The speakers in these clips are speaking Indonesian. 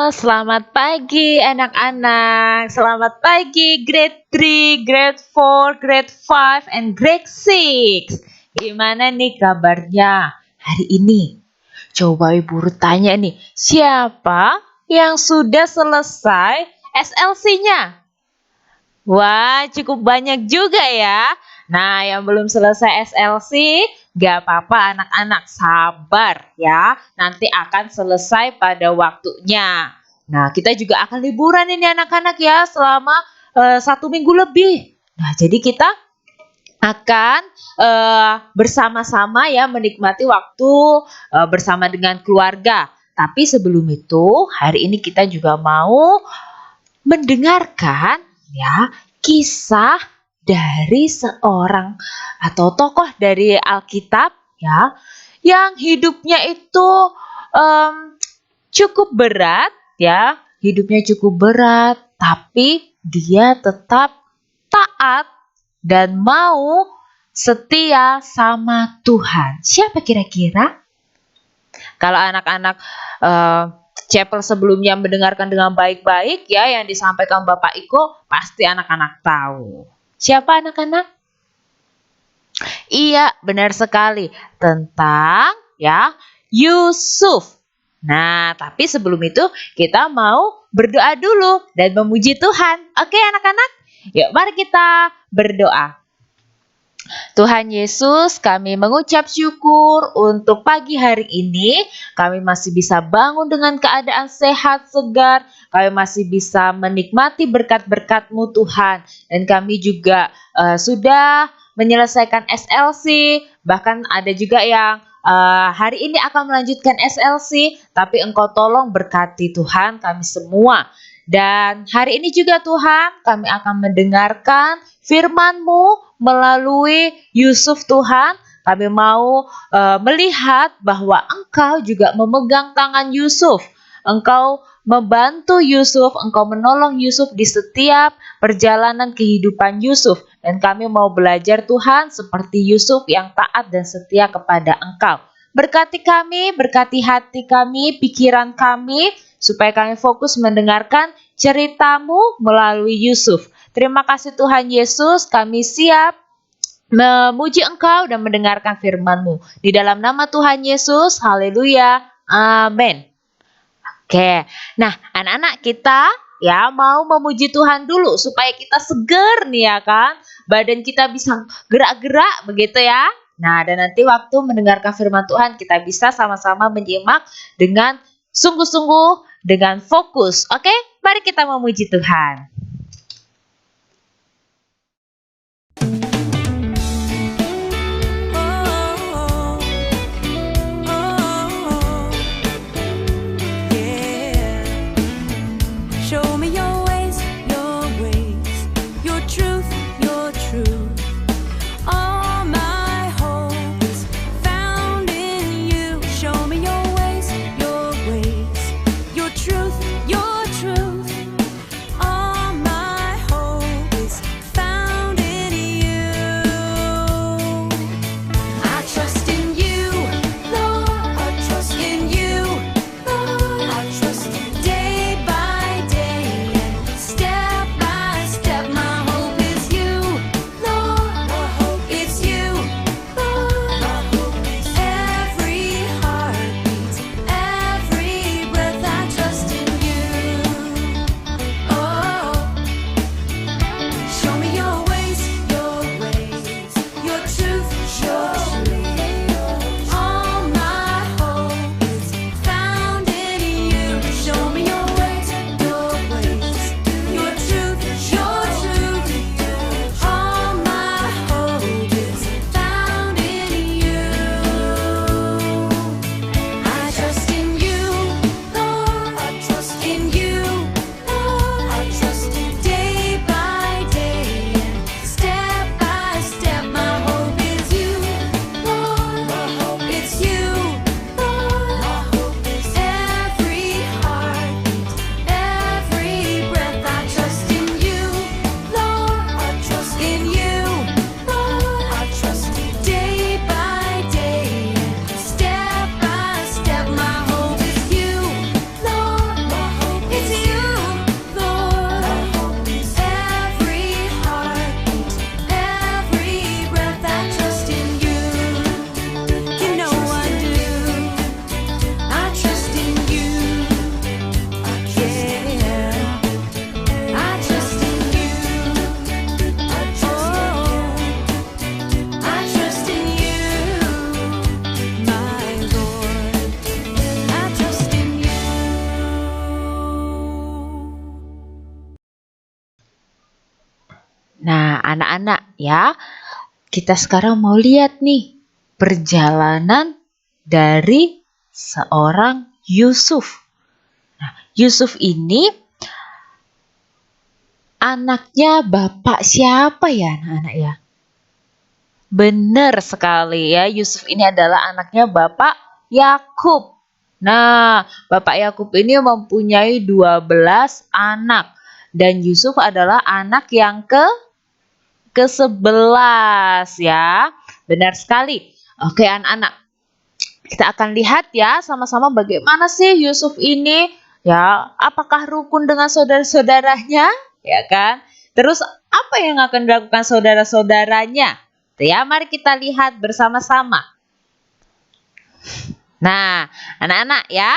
Selamat pagi anak-anak. Selamat pagi grade 3, grade 4, grade 5, and grade 6. Gimana nih kabarnya hari ini? Coba Ibu Ruth tanya nih, siapa yang sudah selesai SLC-nya? Wah, cukup banyak juga ya. Nah, yang belum selesai SLC, gak apa-apa anak-anak, sabar ya. Nanti akan selesai pada waktunya. Nah, kita juga akan liburan ini anak-anak ya, selama 1 minggu lebih. Nah, jadi kita akan bersama-sama ya menikmati waktu bersama dengan keluarga. Tapi sebelum itu, hari ini kita juga mau mendengarkan ya kisah dari seorang atau tokoh dari Alkitab ya yang hidupnya itu cukup berat ya, hidupnya cukup berat tapi dia tetap taat dan mau setia sama Tuhan. Siapa kira-kira? Kalau anak-anak chapel sebelumnya mendengarkan dengan baik-baik ya yang disampaikan Bapak Iko, pasti anak-anak tahu. Siapa anak-anak? Iya, benar sekali. Tentang ya Yusuf. Nah, tapi sebelum itu kita mau berdoa dulu dan memuji Tuhan. Oke anak-anak? Yuk mari kita berdoa. Tuhan Yesus, kami mengucap syukur untuk pagi hari ini. Kami masih bisa bangun dengan keadaan sehat, segar. Kami masih bisa menikmati berkat-berkat-Mu Tuhan. Dan kami juga sudah menyelesaikan SLC. Bahkan ada juga yang hari ini akan melanjutkan SLC. Tapi Engkau tolong berkati Tuhan kami semua. Dan hari ini juga Tuhan kami akan mendengarkan firman-Mu melalui Yusuf Tuhan. Kami mau melihat bahwa Engkau juga memegang tangan Yusuf. Engkau membantu Yusuf, Engkau menolong Yusuf di setiap perjalanan kehidupan Yusuf. Dan kami mau belajar Tuhan seperti Yusuf yang taat dan setia kepada Engkau. Berkati kami, berkati hati kami, pikiran kami, supaya kami fokus mendengarkan cerita-Mu melalui Yusuf. Terima kasih Tuhan Yesus, kami siap memuji Engkau dan mendengarkan firman-Mu. Di dalam nama Tuhan Yesus, haleluya, amin. Oke, nah anak-anak kita ya mau memuji Tuhan dulu supaya kita seger nih ya kan. Badan kita bisa gerak-gerak begitu ya. Nah dan nanti waktu mendengarkan firman Tuhan kita bisa sama-sama menyimak dengan sungguh-sungguh dengan fokus. Oke, mari kita memuji Tuhan. Your truth, anak-anak ya, kita sekarang mau lihat nih perjalanan dari seorang Yusuf. Nah, Yusuf ini anaknya bapak siapa ya anak-anak ya? Benar sekali ya, Yusuf ini adalah anaknya bapak Yakub. Nah, bapak Yakub ini mempunyai 12 anak dan Yusuf adalah anak yang ke-11 ya. Benar sekali. Oke anak-anak, kita akan lihat ya sama-sama bagaimana sih Yusuf ini ya, apakah rukun dengan saudara-saudaranya ya kan? Terus apa yang akan dilakukan saudara-saudaranya? Ya, mari kita lihat bersama-sama. Nah, anak-anak ya.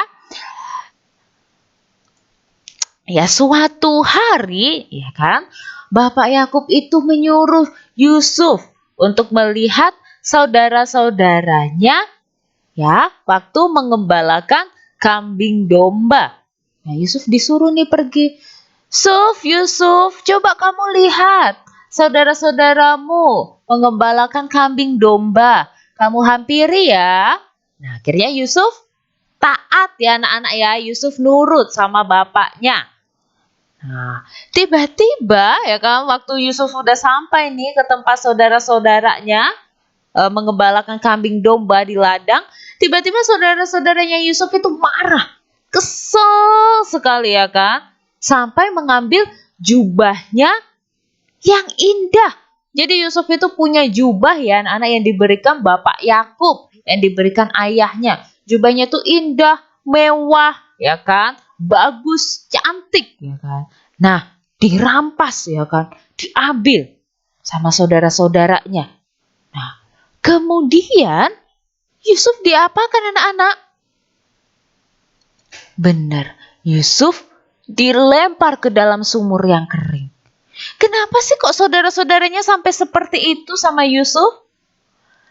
Ya, suatu hari ya kan, Bapak Yakub itu menyuruh Yusuf untuk melihat saudara-saudaranya ya waktu mengembalakan kambing domba. Nah, Yusuf disuruh nih pergi. Yusuf, coba kamu lihat saudara-saudaramu mengembalakan kambing domba. Kamu hampiri ya. Nah, akhirnya Yusuf taat ya anak-anak ya. Yusuf nurut sama bapaknya. Nah, tiba-tiba ya kan waktu Yusuf sudah sampai nih ke tempat saudara-saudaranya mengembalakan kambing domba di ladang, tiba-tiba saudara-saudaranya Yusuf itu marah, kesel sekali ya kan, sampai mengambil jubahnya yang indah. Jadi Yusuf itu punya jubah ya anak-anak yang diberikan Bapak Yakub, yang diberikan ayahnya. Jubahnya tuh indah, mewah ya kan, bagus, cantik ya kan. Nah, dirampas ya kan, diambil sama saudara-saudaranya. Nah, kemudian Yusuf diapakan anak-anak? Benar, Yusuf dilempar ke dalam sumur yang kering. Kenapa sih kok saudara-saudaranya sampai seperti itu sama Yusuf?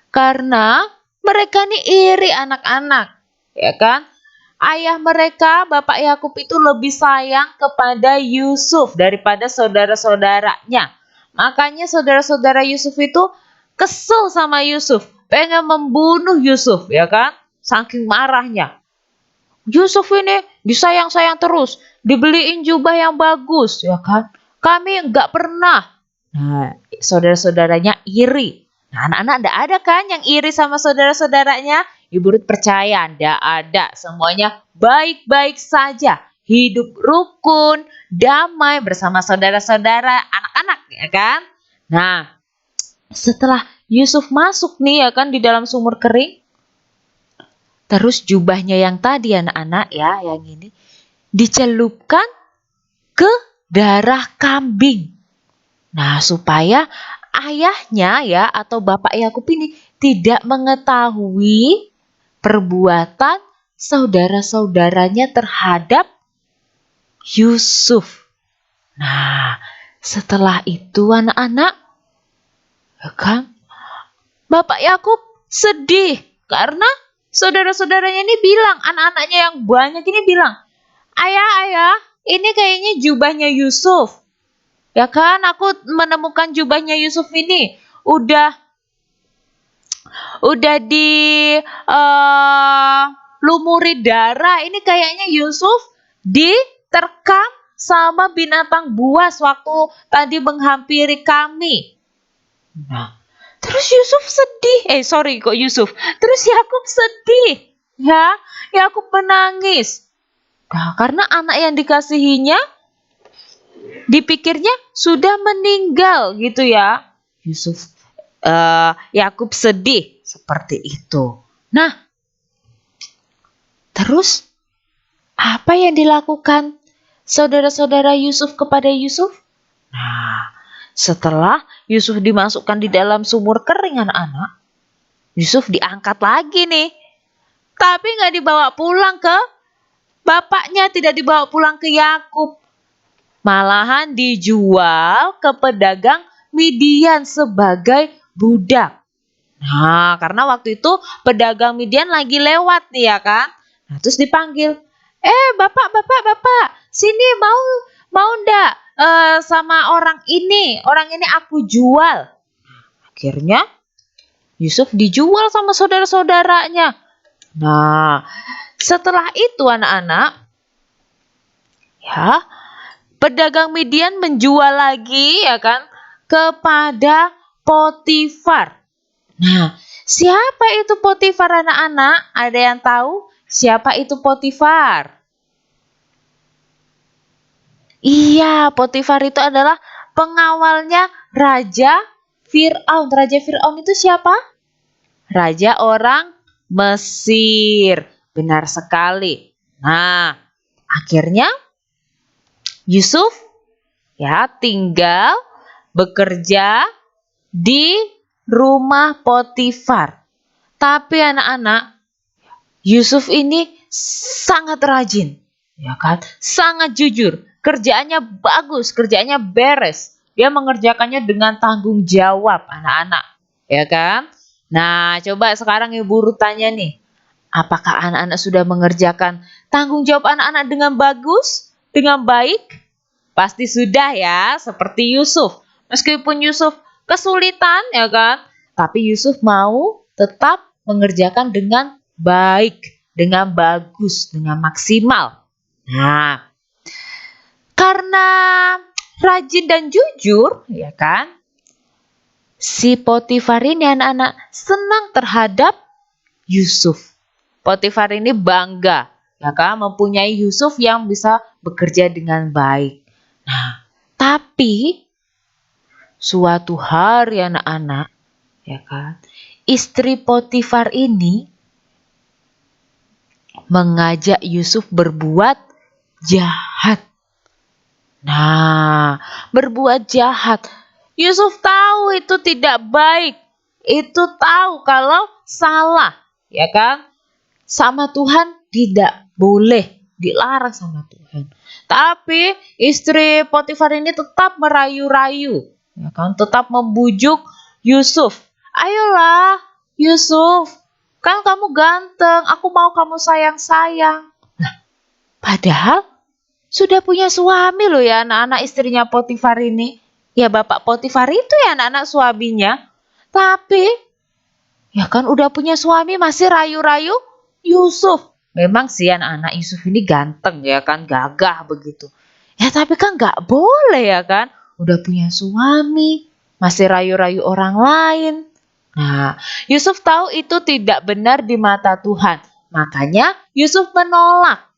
Karena mereka nih iri anak-anak, ya kan? Ayah mereka, Bapak Yakub itu lebih sayang kepada Yusuf daripada saudara-saudaranya. Makanya saudara-saudara Yusuf itu kesel sama Yusuf, pengen membunuh Yusuf, ya kan? Saking marahnya. Yusuf ini disayang-sayang terus, dibeliin jubah yang bagus, ya kan? Kami nggak pernah. Nah, saudara-saudaranya iri. Nah, anak-anak enggak ada kan yang iri sama saudara-saudaranya? Ibu Ruth percaya enggak ada. Semuanya baik-baik saja. Hidup rukun, damai bersama saudara-saudara, anak-anak, ya kan? Nah, setelah Yusuf masuk nih ya kan di dalam sumur kering, terus jubahnya yang tadi anak-anak ya, yang ini dicelupkan ke darah kambing. Nah, supaya ayahnya ya atau Bapak Yakub ini tidak mengetahui perbuatan saudara-saudaranya terhadap Yusuf. Nah, setelah itu anak-anak, ya kan, Bapak Yakub sedih karena saudara-saudaranya ini bilang, anak-anaknya yang banyak ini bilang, ayah, ini kayaknya jubahnya Yusuf. Ya kan, aku menemukan jubahnya Yusuf ini udah lumuri darah. Ini kayaknya Yusuf diterkam sama binatang buas waktu tadi menghampiri kami. Nah, terus Yusuf sedih. Terus Yakub sedih. Ya, Yakub menangis. Nah, karena anak yang dikasihinya dipikirnya sudah meninggal gitu ya. Yakub sedih seperti itu. Nah, terus apa yang dilakukan saudara-saudara Yusuf kepada Yusuf? Nah, setelah Yusuf dimasukkan di dalam sumur kering anak-anak, Yusuf diangkat lagi nih. Tapi nggak dibawa pulang ke bapaknya, tidak dibawa pulang ke Yakub. Malahan dijual ke pedagang Midian sebagai budak. Nah, karena waktu itu pedagang Midian lagi lewat nih ya kan. Nah, terus dipanggil, bapak, sini mau ndak sama orang ini aku jual. Akhirnya Yusuf dijual sama saudara-saudaranya. Nah, setelah itu anak-anak, ya, pedagang Midian menjual lagi ya kan kepada Potifar. Nah, siapa itu Potifar anak-anak? Ada yang tahu siapa itu Potifar? Iya, Potifar itu adalah pengawalnya Raja Fir'aun. Raja Fir'aun itu siapa? Raja orang Mesir. Benar sekali. Nah, akhirnya Yusuf ya tinggal bekerja di rumah Potifar. Tapi anak-anak, Yusuf ini sangat rajin, ya kan? Sangat jujur, kerjaannya bagus, kerjaannya beres. Dia mengerjakannya dengan tanggung jawab, anak-anak, ya kan? Nah, coba sekarang Ibu Guru tanya nih, apakah anak-anak sudah mengerjakan tanggung jawab anak-anak dengan bagus, dengan baik? Pasti sudah ya, seperti Yusuf. Meskipun Yusuf kesulitan, ya kan? Tapi Yusuf mau tetap mengerjakan dengan baik, dengan bagus, dengan maksimal. Nah, karena rajin dan jujur, ya kan? Si Potifar ini anak-anak senang terhadap Yusuf. Potifar ini bangga, ya kan, mempunyai Yusuf yang bisa bekerja dengan baik. Nah, tapi suatu hari anak-anak, ya kan, istri Potifar ini mengajak Yusuf berbuat jahat. Nah, berbuat jahat. Yusuf tahu itu tidak baik. Itu tahu kalau salah, ya kan? Sama Tuhan tidak boleh, dilarang sama Tuhan. Tapi istri Potifar ini tetap merayu-rayu, ya kan? Tetap membujuk Yusuf. Ayolah, Yusuf, kan kamu ganteng, aku mau kamu sayang-sayang. Nah, padahal sudah punya suami loh ya anak-anak istrinya Potifar ini. Ya bapak Potifar itu ya anak-anak suaminya. Tapi ya kan udah punya suami masih rayu-rayu Yusuf. Memang sih anak-anak Yusuf ini ganteng ya kan, gagah begitu. Ya tapi kan gak boleh ya kan. Udah punya suami, masih rayu-rayu orang lain. Nah, Yusuf tahu itu tidak benar di mata Tuhan. Makanya Yusuf menolak.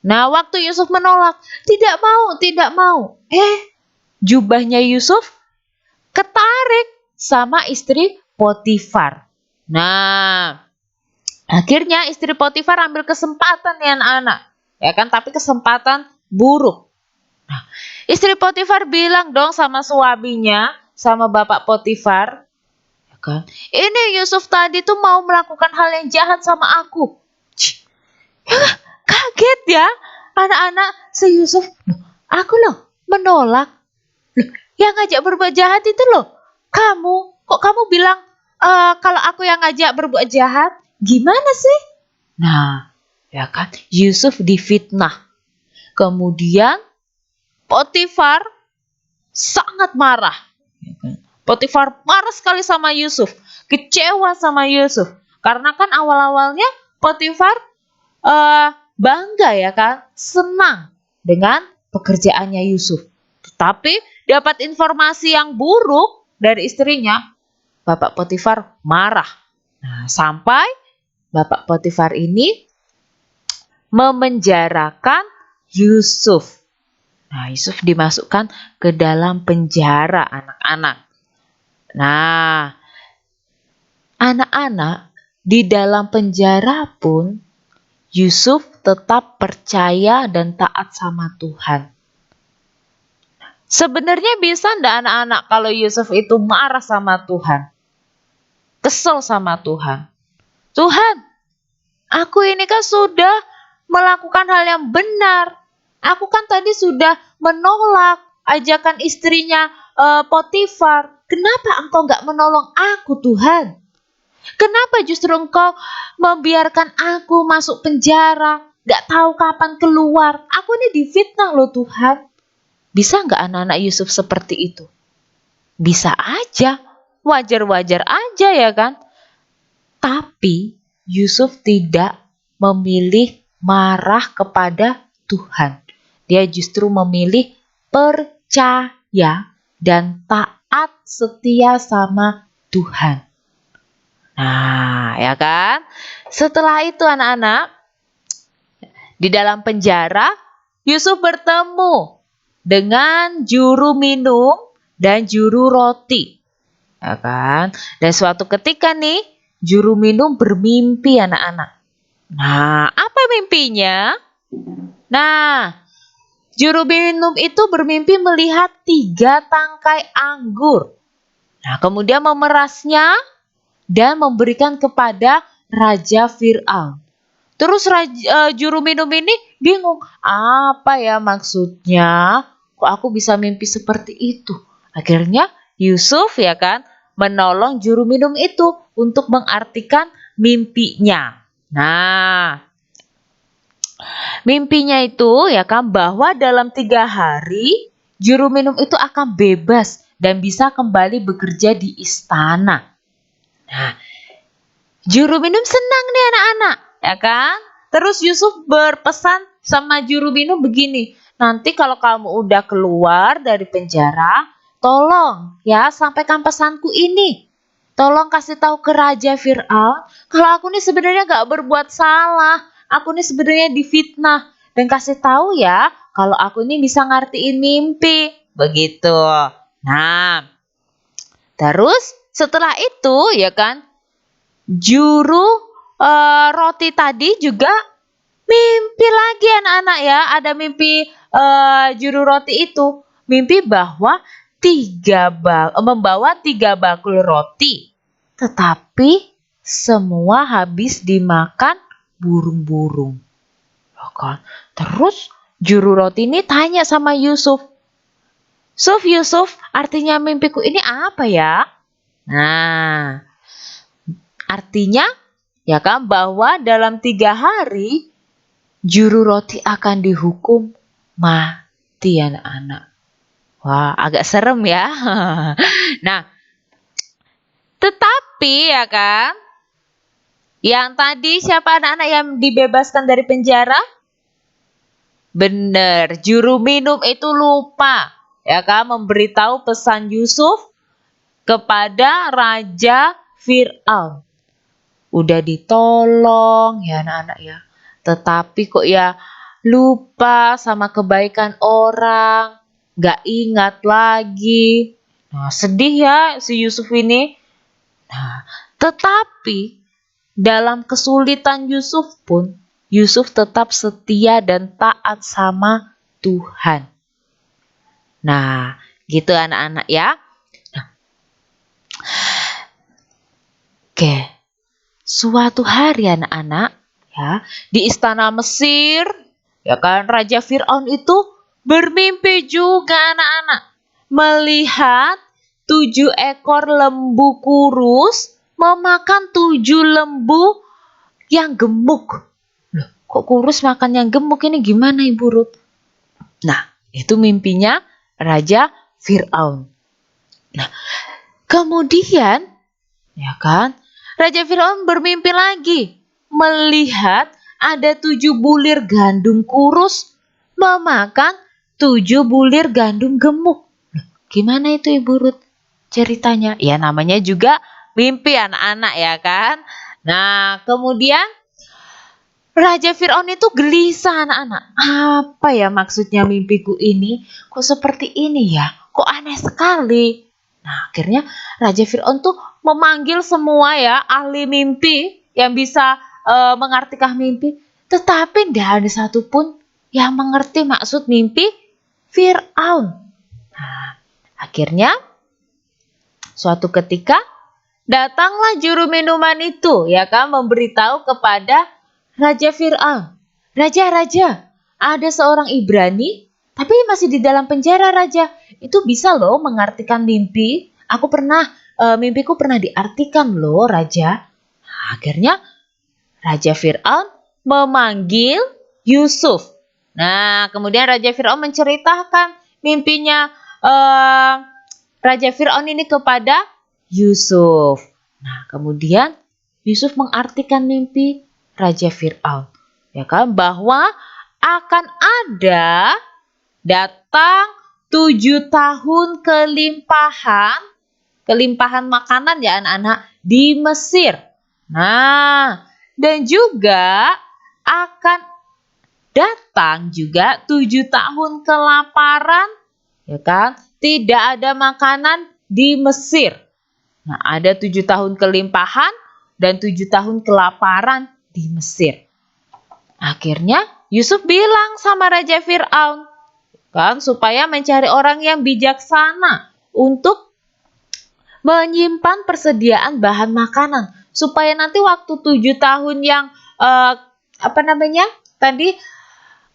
Nah, waktu Yusuf menolak, tidak mau. Jubahnya Yusuf ketarik sama istri Potifar. Nah, akhirnya istri Potifar ambil kesempatan ya anak-anak. Ya kan, tapi kesempatan buruk. Nah, istri Potifar bilang dong sama suaminya, sama bapak Potifar, ya kan, ini Yusuf tadi tuh mau melakukan hal yang jahat sama aku. Ya, kaget ya anak-anak si Yusuf. Aku loh menolak. Loh, yang ngajak berbuat jahat itu loh kamu. Kok kamu bilang kalau aku yang ngajak berbuat jahat? Gimana sih? Nah, ya kan, Yusuf difitnah. Kemudian Potifar sangat marah. Potifar marah sekali sama Yusuf, kecewa sama Yusuf. Karena kan awal-awalnya Potifar bangga ya kan, senang dengan pekerjaannya Yusuf. Tetapi dapat informasi yang buruk dari istrinya, bapak Potifar marah. Nah, sampai bapak Potifar ini memenjarakan Yusuf. Nah, Yusuf dimasukkan ke dalam penjara anak-anak. Nah, anak-anak di dalam penjara pun Yusuf tetap percaya dan taat sama Tuhan. Sebenarnya bisa enggak anak-anak kalau Yusuf itu marah sama Tuhan? Kesel sama Tuhan. Tuhan, aku ini kan sudah melakukan hal yang benar. Aku kan tadi sudah menolak ajakan istrinya Potifar. Kenapa engkau enggak menolong aku, Tuhan? Kenapa justru engkau membiarkan aku masuk penjara? Gak tahu kapan keluar. Aku ini difitnah loh Tuhan. Bisa nggak anak-anak Yusuf seperti itu? Bisa aja, wajar-wajar aja ya kan? Tapi Yusuf tidak memilih marah kepada Tuhan. Dia justru memilih percaya dan taat setia sama Tuhan. Nah, ya kan? Setelah itu anak-anak, di dalam penjara, Yusuf bertemu dengan juru minum dan juru roti. Ya kan? Dan suatu ketika nih, juru minum bermimpi anak-anak. Nah, apa mimpinya? Nah, juru minum itu bermimpi melihat 3 tangkai anggur. Nah, kemudian memerasnya dan memberikan kepada Raja Fir'aun. Terus juru minum ini bingung, apa ya maksudnya? Kok aku bisa mimpi seperti itu? Akhirnya Yusuf ya kan menolong juru minum itu untuk mengartikan mimpinya. Nah, mimpinya itu ya kan bahwa dalam 3 hari juru minum itu akan bebas dan bisa kembali bekerja di istana. Nah, juru minum senang nih anak-anak, ya kan? Terus Yusuf berpesan sama juru minum begini, nanti kalau kamu udah keluar dari penjara, tolong ya sampaikan pesanku ini. Tolong kasih tahu ke Raja Fir'aun kalau aku nih sebenarnya gak berbuat salah. Aku nih sebenarnya difitnah. Dan kasih tahu ya kalau aku nih bisa ngertiin mimpi. Begitu. Nah, terus setelah itu ya kan, juru roti tadi juga mimpi lagi anak-anak ya. Ada mimpi juru roti itu. Mimpi bahwa membawa 3 bakul roti. Tetapi semua habis dimakan burung-burung. Terus juru roti ini tanya sama Yusuf. Yusuf, artinya mimpiku ini apa ya? Nah, artinya ya kan bahwa dalam 3 hari juru roti akan dihukum mati anak-anak. Wah, agak serem ya. Nah, tetapi ya kan, yang tadi siapa anak-anak yang dibebaskan dari penjara? Bener, juru minum itu lupa ya kan memberitahu pesan Yusuf kepada Raja Fir'aun. Udah ditolong ya anak-anak ya. Tetapi kok ya lupa sama kebaikan orang, gak ingat lagi. Nah, sedih ya si Yusuf ini. Nah, tetapi dalam kesulitan Yusuf pun, Yusuf tetap setia dan taat sama Tuhan. Nah, gitu anak-anak ya. Nah, oke. Suatu hari anak-anak ya, di istana Mesir, ya kan Raja Fir'aun itu bermimpi juga anak-anak. Melihat 7 ekor lembu kurus memakan 7 lembu yang gemuk. Loh, kok kurus makan yang gemuk ini gimana Ibu Ruth? Nah, itu mimpinya Raja Fir'aun. Nah, kemudian ya kan Raja Fir'aun bermimpi lagi melihat ada 7 bulir gandum kurus memakan 7 bulir gandum gemuk. Loh, gimana itu Ibu Ruth ceritanya? Ya namanya juga mimpi anak-anak ya kan. Nah, kemudian Raja Fir'aun itu gelisah anak-anak. Apa ya maksudnya mimpiku ini? Kok seperti ini ya? Kok aneh sekali? Nah, akhirnya Raja Fir'aun tuh memanggil semua ya ahli mimpi yang bisa mengartikan mimpi. Tetapi tidak ada satupun yang mengerti maksud mimpi Fir'aun. Nah, akhirnya suatu ketika datanglah juru minuman itu ya kan memberitahu kepada Raja Fir'aun. Raja, ada seorang Ibrani tapi masih di dalam penjara Raja. Itu bisa loh mengartikan mimpi. Mimpiku pernah diartikan loh Raja. Nah, akhirnya Raja Fir'aun memanggil Yusuf. Nah, kemudian Raja Fir'aun menceritakan mimpinya Raja Fir'aun ini kepada Yusuf. Nah, kemudian Yusuf mengartikan mimpi Raja Fir'aun, ya kan, bahwa akan ada datang 7 tahun kelimpahan makanan ya anak-anak di Mesir. Nah, dan juga akan datang juga 7 tahun kelaparan, ya kan? Tidak ada makanan di Mesir. Nah, ada 7 tahun kelimpahan dan 7 tahun kelaparan di Mesir. Akhirnya Yusuf bilang sama Raja Fir'aun, kan, supaya mencari orang yang bijaksana untuk menyimpan persediaan bahan makanan, supaya nanti waktu 7 tahun yang tadi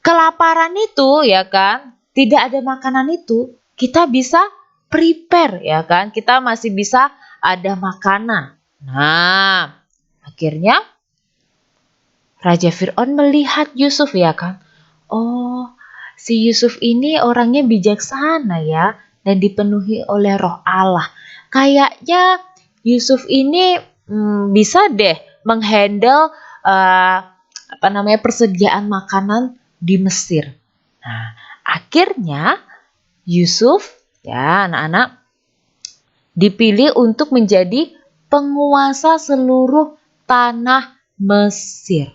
kelaparan itu, ya kan, tidak ada makanan itu, kita bisa prepare, ya kan, kita masih bisa ada makanan. Nah, akhirnya Raja Fir'aun melihat Yusuf, ya kan, oh, si Yusuf ini orangnya bijaksana ya, dan dipenuhi oleh roh Allah. Kayaknya Yusuf ini bisa deh menghandle persediaan makanan di Mesir. Nah, akhirnya Yusuf, ya anak-anak, dipilih untuk menjadi penguasa seluruh tanah Mesir.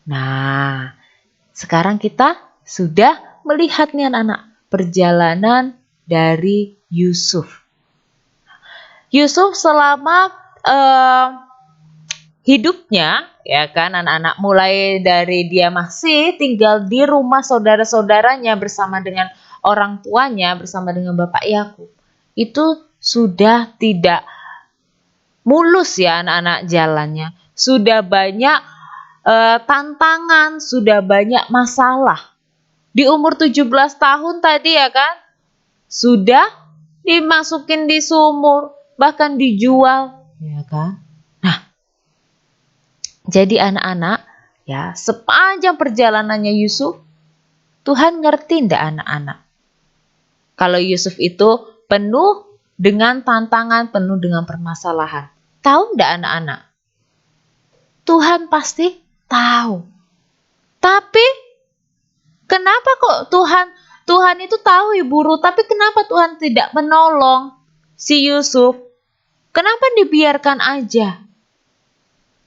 Nah, sekarang kita sudah melihat nih anak-anak perjalanan dari Yusuf. Yusuf selama hidupnya, ya kan anak-anak, mulai dari dia masih tinggal di rumah saudara-saudaranya bersama dengan orang tuanya, bersama dengan Bapak Yakub, itu sudah tidak mulus ya anak-anak jalannya. Sudah banyak tantangan, sudah banyak masalah. Di umur 17 tahun tadi, ya kan, sudah dimasukin di sumur, bahkan dijual, ya kan. Nah, jadi anak-anak, ya, sepanjang perjalanannya Yusuf, Tuhan ngerti ndak anak-anak? Kalau Yusuf itu penuh dengan tantangan, penuh dengan permasalahan. Tahu ndak anak-anak? Tuhan pasti tahu. Tapi kenapa kok Tuhan itu tahu Ibu Ruth, tapi kenapa Tuhan tidak menolong si Yusuf? Kenapa dibiarkan aja?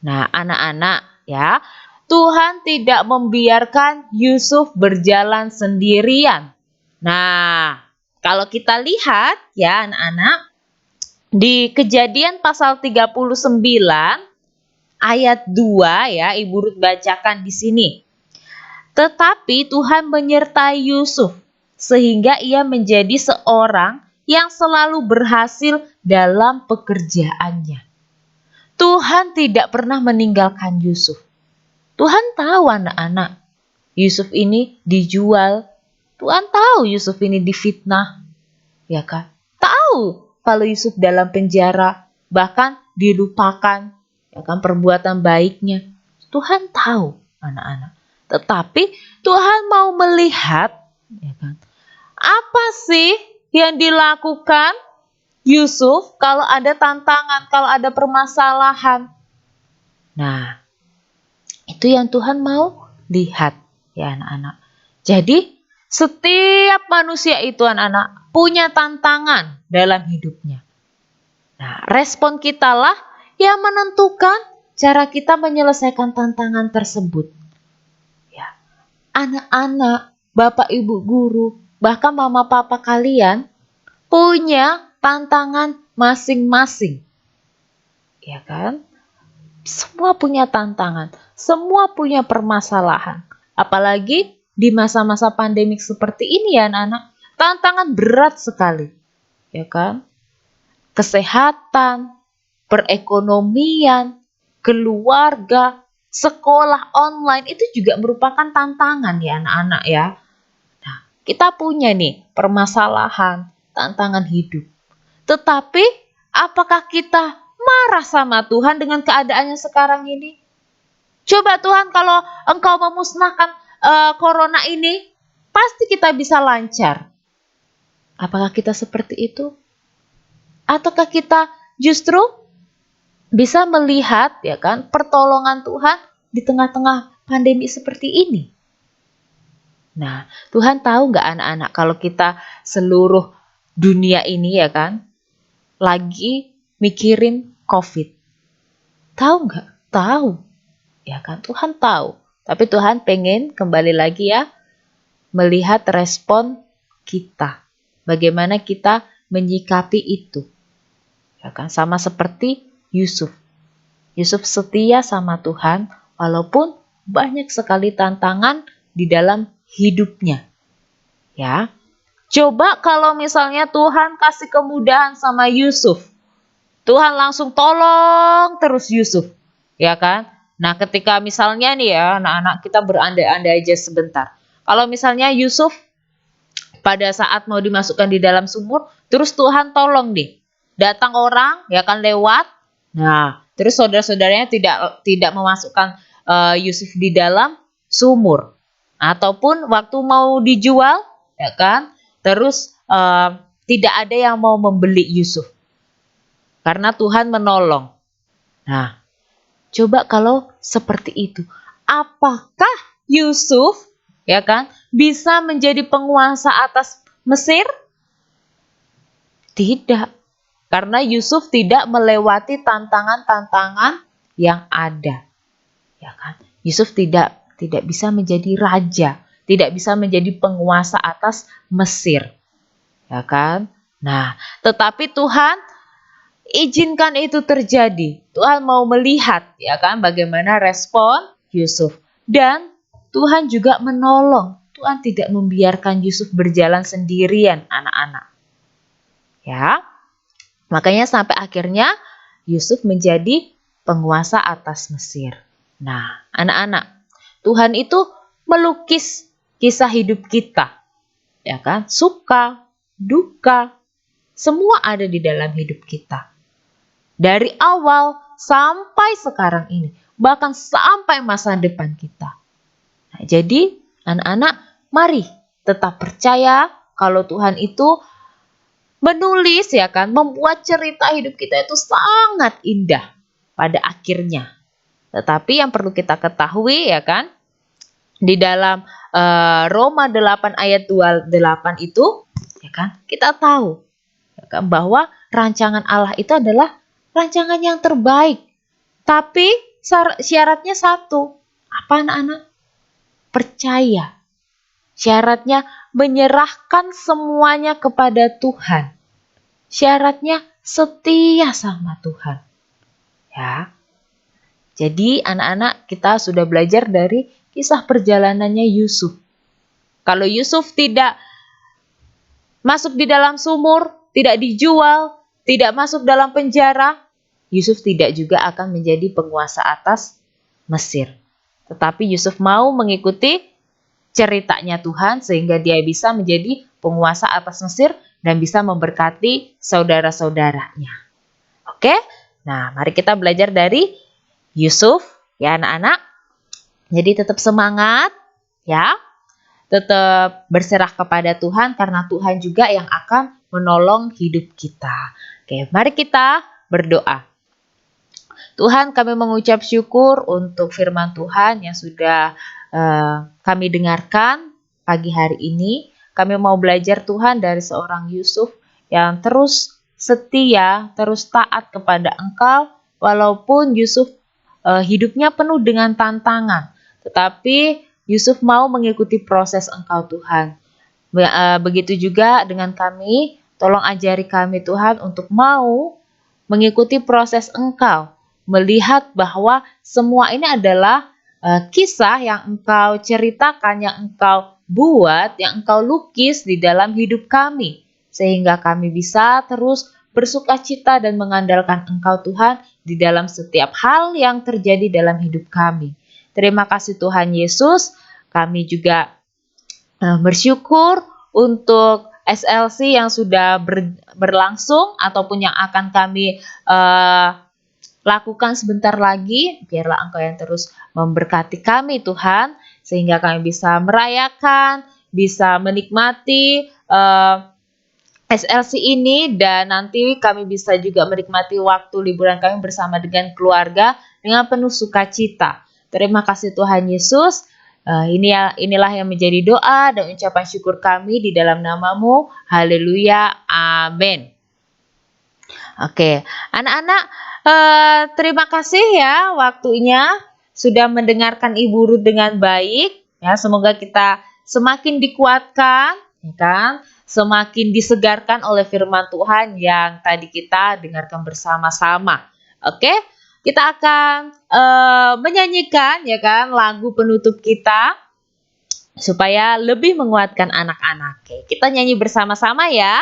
Nah, anak-anak, ya, Tuhan tidak membiarkan Yusuf berjalan sendirian. Nah, kalau kita lihat ya anak-anak, di Kejadian pasal 39 ayat 2 ya, Ibu Ruth bacakan di sini. Tetapi Tuhan menyertai Yusuf sehingga ia menjadi seorang yang selalu berhasil dalam pekerjaannya. Tuhan tidak pernah meninggalkan Yusuf. Tuhan tahu anak-anak, Yusuf ini dijual. Tuhan tahu Yusuf ini difitnah, ya kan? Tahu kalau Yusuf dalam penjara, bahkan dilupakan, ya kan, perbuatan baiknya. Tuhan tahu anak-anak. Tetapi Tuhan mau melihat, ya kan, apa sih yang dilakukan Yusuf kalau ada tantangan, kalau ada permasalahan. Nah, itu yang Tuhan mau lihat ya anak-anak. Jadi setiap manusia itu anak-anak punya tantangan dalam hidupnya. Nah, respon kitalah yang menentukan cara kita menyelesaikan tantangan tersebut. Ya, anak-anak, bapak ibu guru, bahkan mama papa kalian punya tantangan masing-masing. Ya kan? Semua punya tantangan, semua punya permasalahan. Apalagi di masa-masa pandemik seperti ini ya anak-anak, tantangan berat sekali. Ya kan? Kesehatan, perekonomian, keluarga, sekolah online itu juga merupakan tantangan ya anak-anak ya. Nah, kita punya nih permasalahan, tantangan hidup. Tetapi apakah kita marah sama Tuhan dengan keadaan yang sekarang ini? Coba Tuhan, kalau Engkau memusnahkan corona ini, pasti kita bisa lancar. Apakah kita seperti itu? Ataukah kita justru bisa melihat ya kan pertolongan Tuhan di tengah-tengah pandemi seperti ini? Nah, Tuhan tahu nggak anak-anak kalau kita seluruh dunia ini ya kan lagi mikirin COVID. Tahu nggak? Tahu. Ya kan, Tuhan tahu. Tapi Tuhan pengen kembali lagi ya melihat respon kita. Bagaimana kita menyikapi itu. Ya kan, sama seperti Yusuf. Yusuf setia sama Tuhan walaupun banyak sekali tantangan di dalam hidupnya. Ya. Coba kalau misalnya Tuhan kasih kemudahan sama Yusuf. Tuhan langsung tolong terus Yusuf. Ya kan? Nah, ketika misalnya nih ya, anak-anak kita berandai-andai aja sebentar. Kalau misalnya Yusuf pada saat mau dimasukkan di dalam sumur, terus Tuhan tolong deh. Datang orang, ya kan lewat. Nah, terus saudara-saudaranya tidak memasukkan Yusuf di dalam sumur. Ataupun waktu mau dijual, ya kan? Terus tidak ada yang mau membeli Yusuf. Karena Tuhan menolong. Nah, coba kalau seperti itu. Apakah Yusuf ya kan bisa menjadi penguasa atas Mesir? Tidak. Karena Yusuf tidak melewati tantangan-tantangan yang ada. Ya kan? Yusuf tidak bisa menjadi raja, tidak bisa menjadi penguasa atas Mesir. Ya kan? Nah, tetapi Tuhan izinkan itu terjadi. Tuhan mau melihat ya kan bagaimana respon Yusuf. Dan Tuhan juga menolong. Tuhan tidak membiarkan Yusuf berjalan sendirian, anak-anak. Ya. Makanya sampai akhirnya Yusuf menjadi penguasa atas Mesir. Nah, anak-anak, Tuhan itu melukis kisah hidup kita. Ya kan? Suka, duka, semua ada di dalam hidup kita. Dari awal sampai sekarang ini, bahkan sampai masa depan kita. Nah, jadi anak-anak, mari tetap percaya kalau Tuhan itu menulis ya kan, membuat cerita hidup kita itu sangat indah pada akhirnya. Tetapi yang perlu kita ketahui ya kan, di dalam Roma 8 ayat 28 itu ya kan, kita tahu ya kan, bahwa rancangan Allah itu adalah rancangan yang terbaik. Tapi syaratnya satu. Apa anak-anak? Percaya. Syaratnya menyerahkan semuanya kepada Tuhan. Syaratnya setia sama Tuhan. Ya. Jadi anak-anak kita sudah belajar dari kisah perjalanannya Yusuf. Kalau Yusuf tidak masuk di dalam sumur, tidak dijual, tidak masuk dalam penjara, Yusuf tidak juga akan menjadi penguasa atas Mesir. Tetapi Yusuf mau mengikuti ceritanya Tuhan sehingga dia bisa menjadi penguasa atas Mesir dan bisa memberkati saudara-saudaranya. Oke? Nah, mari kita belajar dari Yusuf ya anak-anak. Jadi tetap semangat ya. Tetap berserah kepada Tuhan karena Tuhan juga yang akan menolong hidup kita. Oke, mari kita berdoa. Tuhan, kami mengucap syukur untuk firman Tuhan yang sudah kami dengarkan pagi hari ini. Kami mau belajar Tuhan dari seorang Yusuf yang terus setia, terus taat kepada Engkau, walaupun Yusuf hidupnya penuh dengan tantangan. Tetapi Yusuf mau mengikuti proses Engkau Tuhan. Begitu juga dengan kami, tolong ajari kami Tuhan untuk mau mengikuti proses Engkau. Melihat bahwa semua ini adalah kisah yang Engkau ceritakan, yang Engkau buat, yang Engkau lukis di dalam hidup kami. Sehingga kami bisa terus bersukacita dan mengandalkan Engkau Tuhan di dalam setiap hal yang terjadi dalam hidup kami. Terima kasih Tuhan Yesus, kami juga bersyukur untuk SLC yang sudah berlangsung ataupun yang akan kami lakukan sebentar lagi. Biarlah Engkau yang terus memberkati kami Tuhan, sehingga kami bisa merayakan bisa menikmati SLC ini, dan nanti kami bisa juga menikmati waktu liburan kami bersama dengan keluarga dengan penuh sukacita. Terima kasih Tuhan Yesus. Inilah yang menjadi doa dan ucapan syukur kami di dalam nama-Mu. Haleluya. Amin. Oke, anak-anak, terima kasih ya waktunya sudah mendengarkan Ibu Ruth dengan baik. Ya, semoga kita semakin dikuatkan, ya kan? Semakin disegarkan oleh firman Tuhan yang tadi kita dengarkan bersama-sama. Oke, kita akan menyanyikan, ya kan, lagu penutup kita supaya lebih menguatkan anak-anak. Oke, kita nyanyi bersama-sama ya.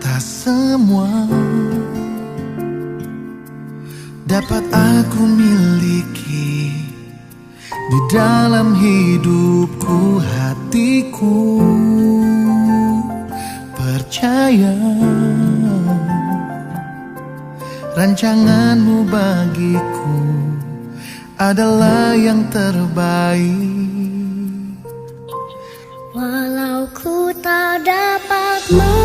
Tak semua dapat aku miliki di dalam hidupku, hatiku percaya rancanganmu bagiku adalah yang terbaik. Walau ku tak dapat melihat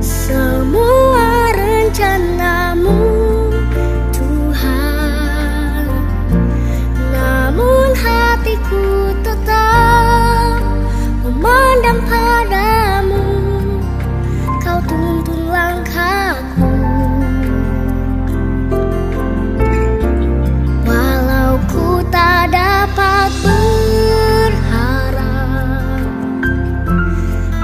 semua rencana-Mu, Tuhan, namun hatiku tetap memandang padamu. Kau tuntun langkahku. Walau ku tak dapat berharap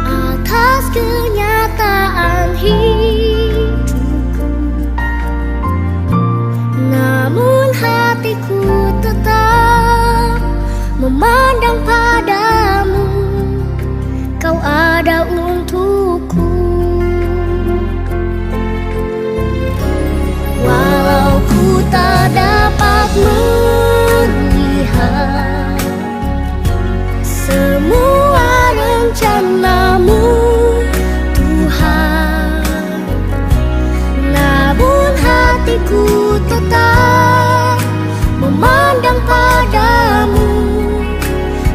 atas kenyataan hidupku, namun hatiku tetap memandang padamu. Kau ada untukku. Walau ku tak dapat melihat semua rencana-Mu, Tuhan, namun hatiku tetap memandang padamu.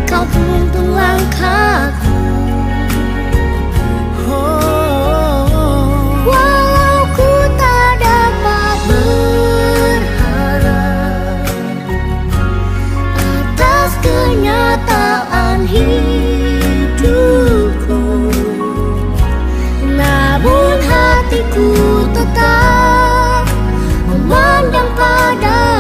Kau tuntun langkahku. Walau ku tak dapat berharap atas kenyataan hidupku, namun hatiku tetap memandang padamu.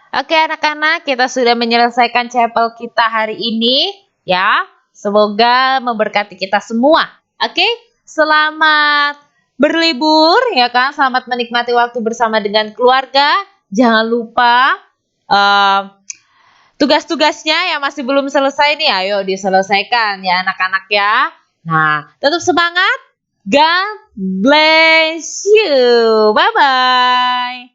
Oke anak-anak, kita sudah menyelesaikan chapel kita hari ini ya. Semoga memberkati kita semua. Oke, selamat berlibur ya kan. Selamat menikmati waktu bersama dengan keluarga. Jangan lupa tugas-tugasnya yang masih belum selesai nih, ayo diselesaikan ya anak-anak ya. Nah, tetap semangat. God bless you. Bye-bye.